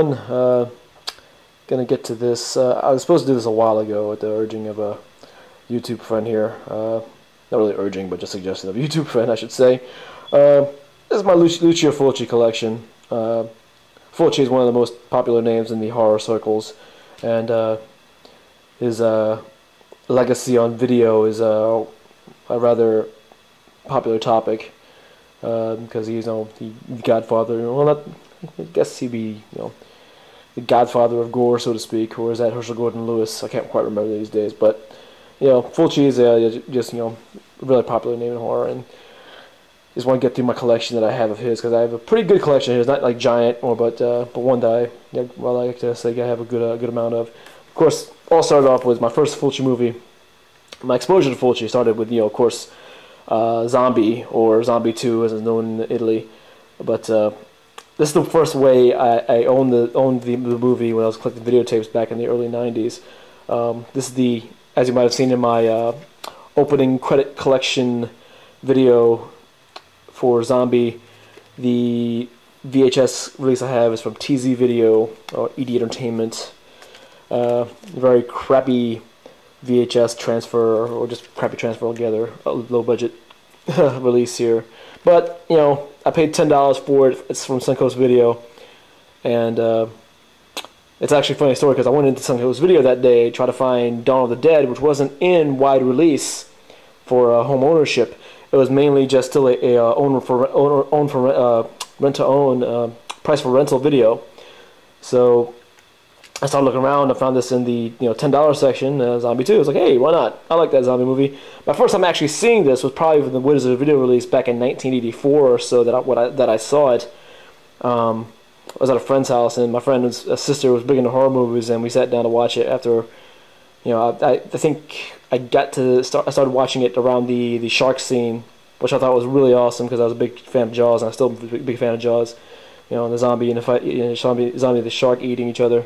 everyone. Gonna get to this. I was supposed to do this a while ago at the urging of a YouTube friend here. Not really urging, but just suggesting of a YouTube friend, I should say. This is my Lucio Fulci collection. Fulci is one of the most popular names in the horror circles, and his legacy on video is a rather popular topic because he's, the Godfather. Well, not. I guess he'd be, the Godfather of gore, so to speak, or is that Herschel Gordon Lewis? I can't quite remember these days, but Fulci is just a really popular name in horror, and just want to get through my collection that I have of his, because I have a pretty good collection. It's not like giant, but one that I like to say I have a good amount of. Of course, all started off with my first Fulci movie. My exposure to Fulci started with, of course, Zombie, or Zombie 2 as it's known in Italy. But this is the first way I owned the movie when I was collecting videotapes back in the early 90s. This is as you might have seen in my opening credit collection video for Zombie, the VHS release I have is from TZ Video, or ED Entertainment. Very crappy VHS transfer, or just crappy transfer altogether, a low budget release here. But, I paid $10 for it. It's from Suncoast Video, and it's actually a funny story because I went into Suncoast Video that day, tried to find Dawn of the Dead, which wasn't in wide release for home ownership. It was mainly just still a rent to own price for rental video. So I started looking around. I found this in the $10 section, Zombie 2. I was like, hey, why not? I like that zombie movie. My first time actually seeing this was probably with the Wizard video release back in 1984 or so that I saw it. I was at a friend's house, and my friend's sister was big into horror movies, and we sat down to watch it after. I think I started watching it around the shark scene, which I thought was really awesome because I was a big fan of Jaws, and I'm still a big fan of Jaws. The zombie and the fight, zombie and the shark eating each other.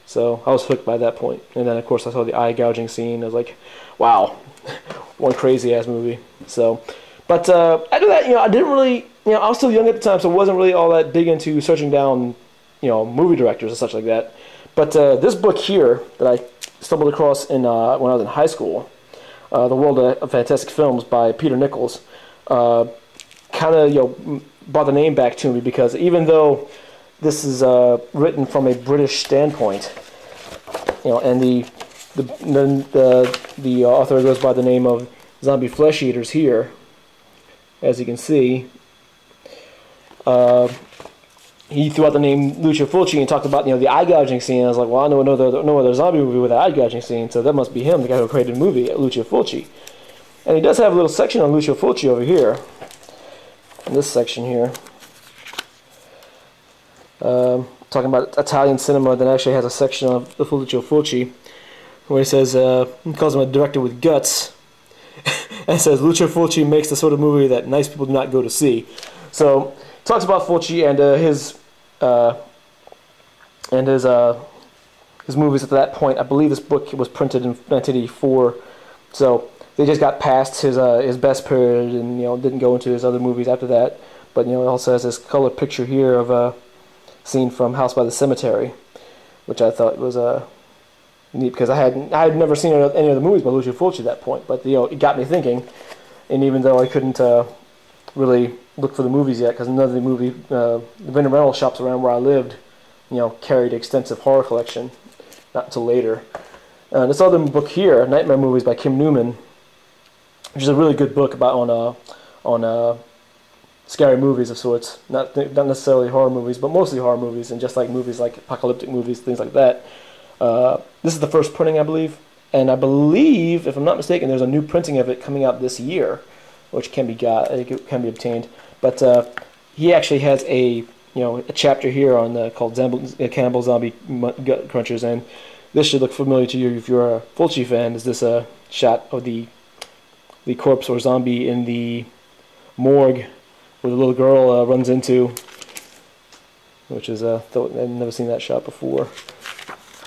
So I was hooked by that point. And then of course I saw the eye gouging scene. I was like, wow, one crazy ass movie. So, but after that, I didn't really, I was still young at the time, so I wasn't really all that big into searching down, movie directors and such like that. But this book here that I stumbled across when I was in high school, The World of Fantastic Films by Peter Nichols, kind of brought the name back to me, because even though this is written from a British standpoint, and the author goes by the name of Zombie Flesh Eaters here, as you can see. He threw out the name Lucio Fulci and talked about the eye gouging scene. I was like, well, I know no other zombie movie with an eye gouging scene, so that must be him, the guy who created the movie, Lucio Fulci. And he does have a little section on Lucio Fulci over here, in this section here, talking about Italian cinema. That actually has a section of the Lucio Fulci where he says, he calls him a director with guts, and says Lucio Fulci makes the sort of movie that nice people do not go to see. So talks about Fulci and his movies at that point. I believe this book was printed in 1984, so they just got past his best period, and didn't go into his other movies after that. But it also has this color picture here of a scene from House by the Cemetery, which I thought was neat, because I had never seen any of the movies by Lucio Fulci at that point. But it got me thinking, and even though I couldn't really look for the movies yet, because none of the vendor rental shops around where I lived, carried an extensive horror collection, not until later. This other book here, Nightmare Movies by Kim Newman, which is a really good book about on scary movies of sorts, not necessarily horror movies, but mostly horror movies, and just like movies like apocalyptic movies, things like that. This is the first printing, I believe, and I believe, if I'm not mistaken, there's a new printing of it coming out this year, which can be obtained. But he actually has a chapter here on called Cannibal Zombie Gut Crunchers, and this should look familiar to you if you're a Fulci fan. Is this a shot of the corpse or zombie in the morgue where the little girl runs into, which is I've never seen that shot before.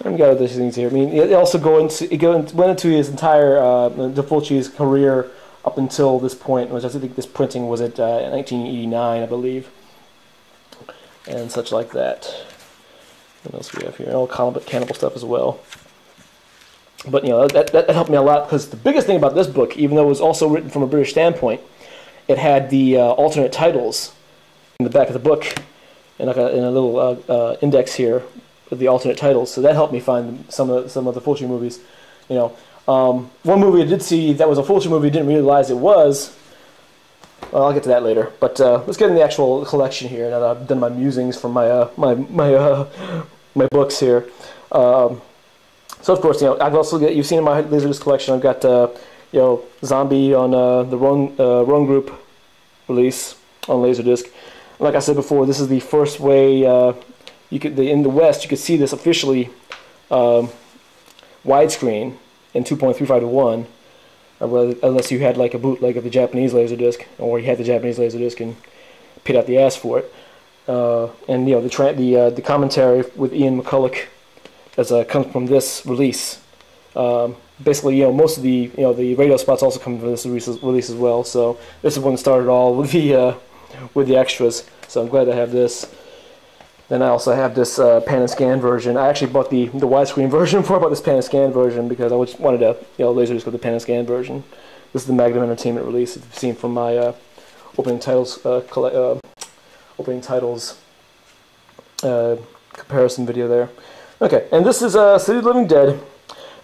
And we got other things here. I mean, it also went into his entire the Fulci's career up until this point, which I think this printing was at 1989, I believe, and such like that. What else we have here? All cannibal stuff as well. But you know, that helped me a lot, because the biggest thing about this book, even though it was also written from a British standpoint, it had the alternate titles in the back of the book, and like in a little index here with the alternate titles. So that helped me find some of the Fulci movies. You know, one movie I did see that was a Fulci movie, didn't realize it was. Well, I'll get to that later. But let's get in the actual collection here. Now that I've done my musings from my my books here. So of course, you know, I've also you've seen in my Laserdisc collection, I've got you know, Zombie on the Run Group release on Laserdisc. And like I said before, this is the first way you could in the West you could see this officially widescreen in 2.35:1, unless you had like a bootleg of the Japanese Laserdisc, or you had the Japanese Laserdisc and paid out the ass for it. And you know, the commentary with Ian McCulloch comes from this release. Basically, you know, most of the the radio spots also come from this release as well. So this is when it started all with the extras. So I'm glad to have this. Then I also have this pan and scan version. I actually bought the widescreen version before I bought this pan and scan version, because I just wanted to Laserdisc with the pan and scan version. This is the Magnum Entertainment release, if you've seen from my opening titles comparison video there. Okay, and this is City of the Living Dead,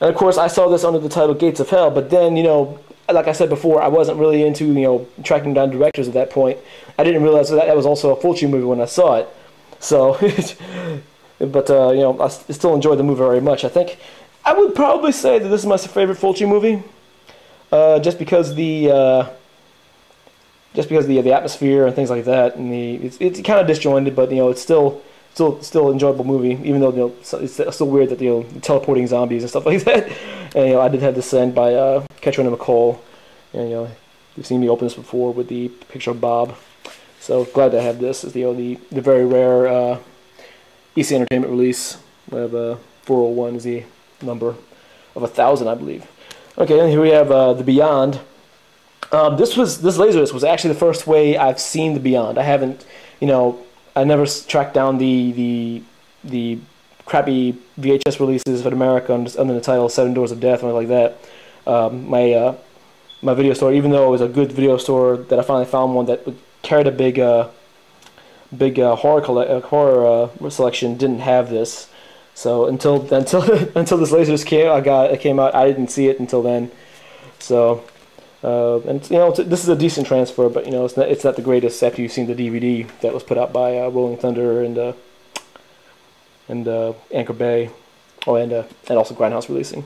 and of course I saw this under the title Gates of Hell. But then, you know, like I said before, I wasn't really into tracking down directors at that point. I didn't realize that was also a Fulci movie when I saw it. So, but you know, I still enjoyed the movie very much. I think I would probably say that this is my favorite Fulci movie, just because the atmosphere and things like that, and it's kind of disjointed, but you know, it's still an enjoyable movie, even though, you know, it's still weird that, you know, teleporting zombies and stuff like that. And you know, I did have this signed by Catherine McCall, and you know, you've seen me open this before with the picture of Bob. So glad to have this. It's the very rare EC Entertainment release. We have 401 is the number of 1,000, I believe. Okay, and here we have the Beyond. This Laserdisc was actually the first way I've seen the Beyond. I haven't, you know, I never tracked down the crappy VHS releases of America under the title Seven Doors of Death or anything like that. My video store, even though it was a good video store, that I finally found one that carried a big horror selection, didn't have this. So until this Laserdisc came out, I didn't see it until then. So. And you know, this is a decent transfer, but you know, it's not the greatest after you've seen the DVD that was put out by Rolling Thunder and Anchor Bay, and also Grindhouse Releasing.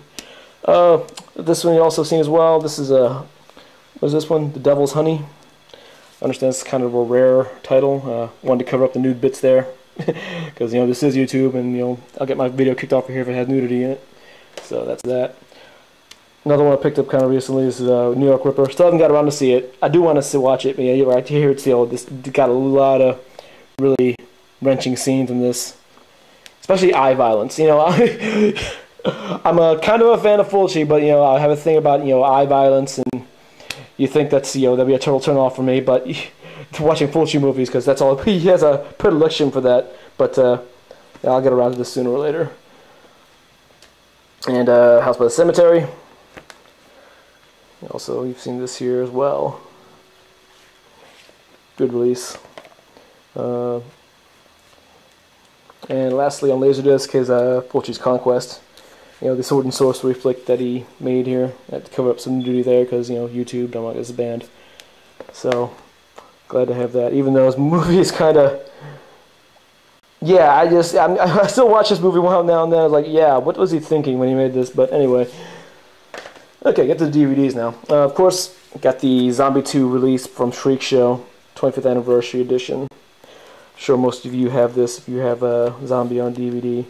This one you also seen as well. This is what is this one? The Devil's Honey. I understand it's kind of a rare title. Wanted to cover up the nude bits there, because you know, this is YouTube, and you know, I'll get my video kicked off here if it has nudity in it. So that's that. Another one I picked up kind of recently is New York Ripper. Still haven't got around to see it. I do want to watch it, but yeah, you're right. Here it's this got a lot of really wrenching scenes in this, especially eye violence. You know, I'm a kind of a fan of Fulci, but you know, I have a thing about, you know, eye violence, and you think that's, you know, that'd be a total turn off for me. But watching Fulci movies, because that's all he has a predilection for that. But yeah, I'll get around to this sooner or later. And House by the Cemetery. Also, you've seen this here as well. Good release. And lastly, on Laserdisc is Fulci's Conquest. You know, the sword and sorcery flick that he made here. I had to cover up some nudity there because, you know, YouTube, don't want this banned. So, glad to have that. Even though this movie is kind of... Yeah, I still watch this movie now and then. I was like, yeah, what was he thinking when he made this? But anyway... Okay, get to the DVDs now. Of course, got the Zombie 2 release from Shriek Show, 25th Anniversary Edition. I'm sure most of you have this if you have Zombie on DVD.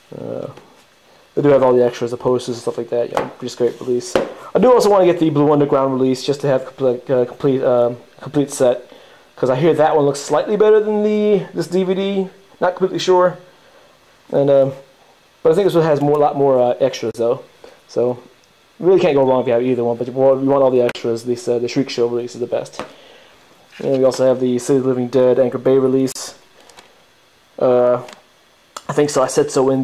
They do have all the extras, the posters and stuff like that. Yeah, just great release. I do also want to get the Blue Underground release just to have complete set, because I hear that one looks slightly better than this DVD. Not completely sure. And but I think this one has a lot more extras though. So. Really can't go wrong if you have either one, but if you want all the extras, the Shriek Show release is the best. And we also have the City of the Living Dead Anchor Bay release. I think so. I said so in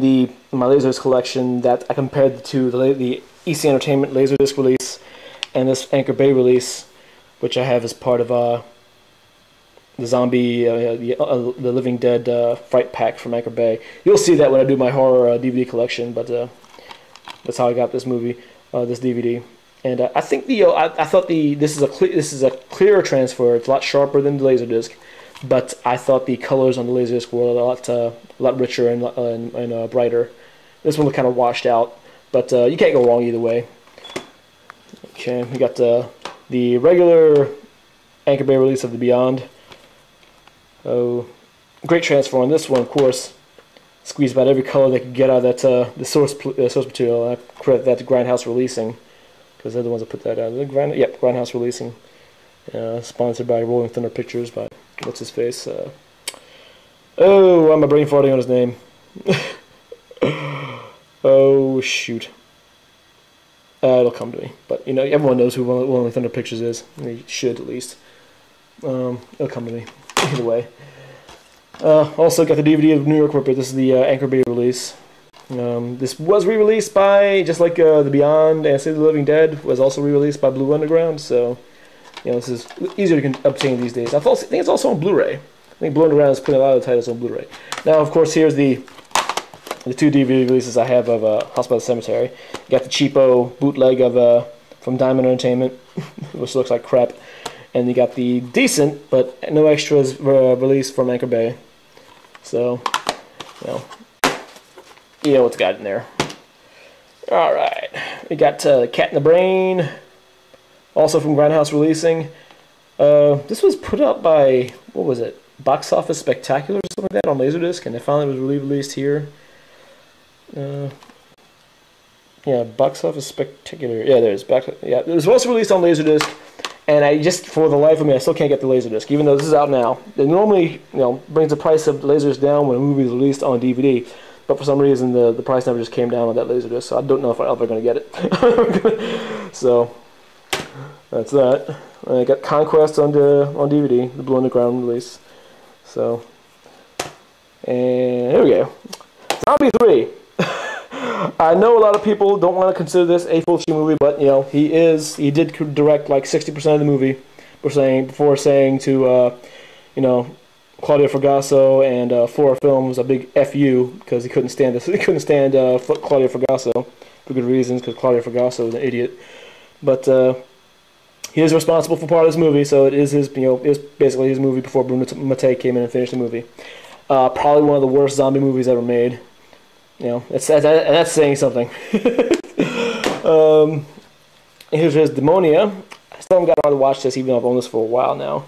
my Laserdisc collection that I compared the two, the EC Entertainment Laserdisc release and this Anchor Bay release, which I have as part of the zombie, the Living Dead Fright Pack from Anchor Bay. You'll see that when I do my horror DVD collection, but that's how I got this movie, this DVD. And I think I thought this is a clearer transfer. It's a lot sharper than the Laserdisc, but I thought the colors on the Laserdisc were a lot richer and brighter. This one looked kind of washed out, but you can't go wrong either way. Okay, we got the regular Anchor Bay release of The Beyond. Oh, great transfer on this one, of course. Squeezed about every color they could get out of that the source material. I credit that to Grindhouse Releasing, because they're the ones that put that out. Grindhouse Releasing. Sponsored by Rolling Thunder Pictures by what's his face? Oh, I'm a brain farting on his name. Oh shoot. It'll come to me, but everyone knows who Rolling Thunder Pictures is. They should at least. It'll come to me. Either way. Also got the DVD of New York Ripper. This is the Anchor Bay release. This was re-released by, just like The Beyond and City of the Living Dead, was also re-released by Blue Underground, so this is easier to obtain these days. I think it's also on Blu-ray. I think Blue Underground is putting a lot of the titles on Blu-ray. Now, of course, here's the two DVD releases I have of House by the Cemetery. You got the cheapo bootleg of from Diamond Entertainment, which looks like crap. And you got the decent, but no extras release from Anchor Bay. So, you know what's got in there. Alright. We got Cat in the Brain, also from Grindhouse Releasing. This was put out by, what was it? Box Office Spectacular or something like that on Laserdisc, and it finally was re-released here. Yeah, Box Office Spectacular. Yeah, there's it was also released on Laserdisc. And I just, for the life of me, I still can't get the Laserdisc, even though this is out now. It normally, brings the price of Laserdisc down when a movie is released on DVD, but for some reason the price never just came down on that Laserdisc, so I don't know if I'm ever going to get it. So, that's that. I got Conquest on DVD, the Blue Underground release. So, and here we go. Zombie 3. I know a lot of people don't want to consider this a Fulci movie, but he did direct like 60% of the movie before saying to Claudio Fragasso and Flora Films a big FU because he couldn't stand this. He couldn't stand Claudio Fragasso for good reasons, because Claudio Fragasso is an idiot. But he is responsible for part of this movie, so it is his is basically his movie before Bruno Mattei came in and finished the movie. Probably one of the worst zombie movies ever made. That's saying something. Here's Demonia. I still haven't got around to watch this, even though I've owned this for a while now.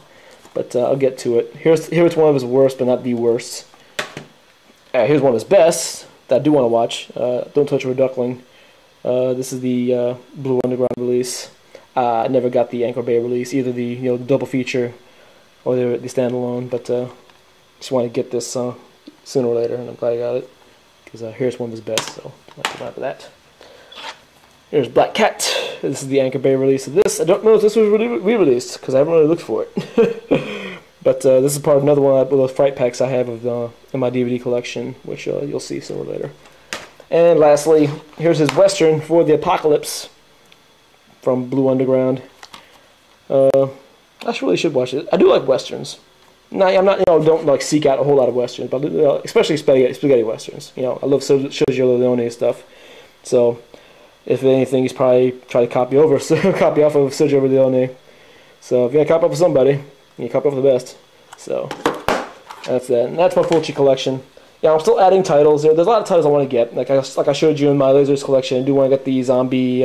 But I'll get to it. Here's one of his worst, but not the worst. Here's one of his best that I do want to watch. Don't Touch Your Duckling. This is the Blue Underground release. I never got the Anchor Bay release, either the double feature or the standalone. But just want to get this sooner or later, and I'm glad I got it. Because here's one of his best, so I'll have to buy for that. Here's Black Cat. This is the Anchor Bay release of this. I don't know if this was re-released, because I haven't really looked for it. But this is part of another one of those fright packs I have in my DVD collection, which you'll see sooner or later. And lastly, here's his Western for the Apocalypse from Blue Underground. I really should watch it. I do like Westerns. No, I'm not, don't like seek out a whole lot of Westerns, but especially spaghetti Westerns. I love Sergio Leone stuff. So, if anything, he's probably trying to copy off of Sergio Leone. So, if you're going to copy off of somebody, you copy off of the best. So, that's that. And that's my Fulci collection. I'm still adding titles. There's a lot of titles I want to get. Like I showed you in my Laserdisc collection, I do want to get the zombie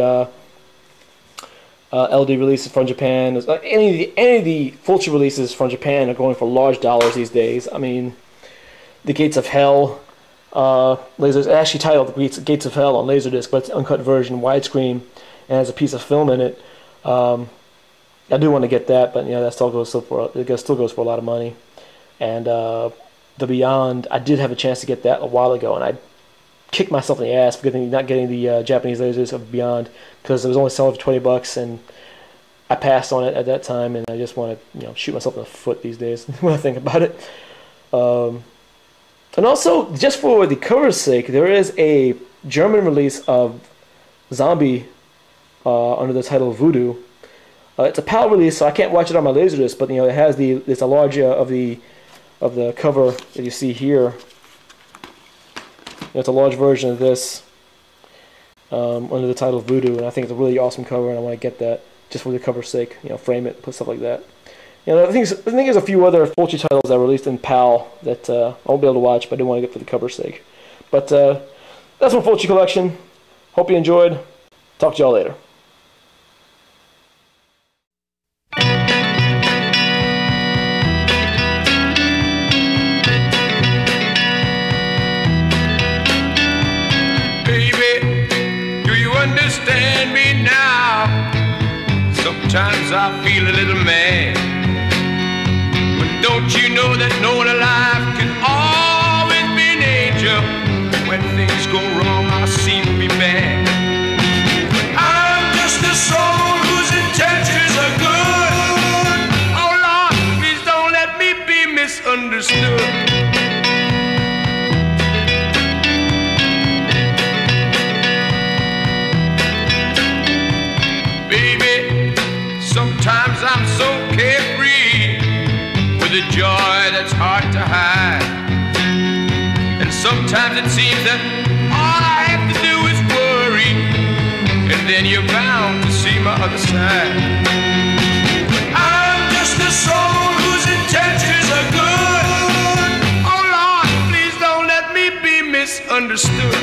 LD releases from Japan. Any of the Fulci releases from Japan are going for large dollars these days. I mean, the Gates of Hell lasers, actually titled the Gates of Hell on Laserdisc, but it's an uncut version, widescreen, and has a piece of film in it. I do want to get that, but that still goes for a lot of money. And The Beyond, I did have a chance to get that a while ago, and I kicked myself in the ass for not getting the Japanese lasers of Beyond, because it was only selling for $20, and I passed on it at that time, and I just want to shoot myself in the foot these days when I think about it. And also, just for the cover's sake, there is a German release of Zombie under the title Voodoo. It's a PAL release, so I can't watch it on my Laserdisc, but it has it's a large of the cover that you see here. It's a large version of this under the title Voodoo, and I think it's a really awesome cover, and I want to get that just for the cover's sake. Frame it, put stuff like that. I think there's a few other Fulci titles that are released in PAL that I won't be able to watch, but I do want to get for the cover's sake. But that's my Fulci collection. Hope you enjoyed. Talk to y'all later. Understand me now. Sometimes I feel a little mad, but don't you know that no one alive can always be an angel? When things go wrong, I seem to be bad. But I'm just a soul whose intentions are good. Oh Lord, please don't let me be misunderstood. Sometimes I'm so carefree with a joy that's hard to hide. And sometimes it seems that all I have to do is worry, and then you're bound to see my other side. But I'm just a soul whose intentions are good. Oh Lord, please don't let me be misunderstood.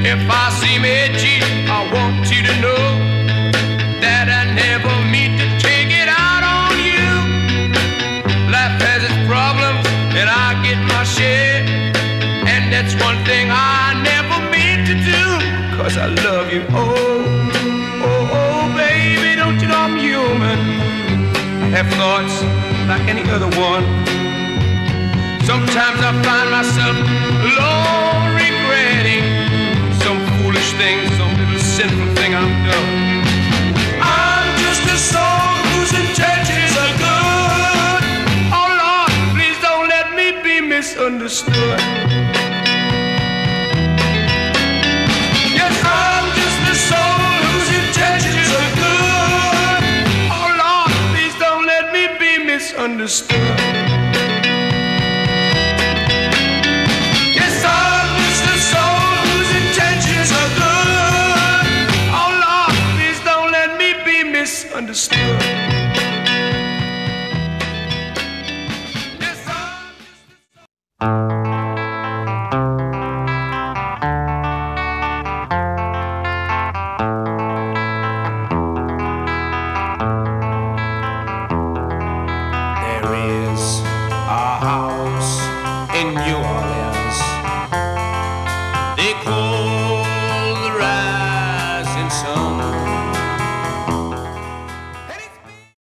If I seem edgy, I want you to know that I never mean to take it out on you. Life has its problems, and I get my share. And that's one thing I never mean to do, 'cause I love you. Oh, oh, oh, baby, don't you know I'm human? I have thoughts like any other one. Sometimes I find myself alone regretting some foolish thing, some little sinful thing I've done. A soul whose intentions are good. Oh Lord, please don't let me be misunderstood. Yes, I'm just a soul whose intentions are good. Oh Lord, please don't let me be misunderstood. Yes, I'm just a soul whose intentions are good. Oh Lord, please don't let me be misunderstood. There is a house in New Orleans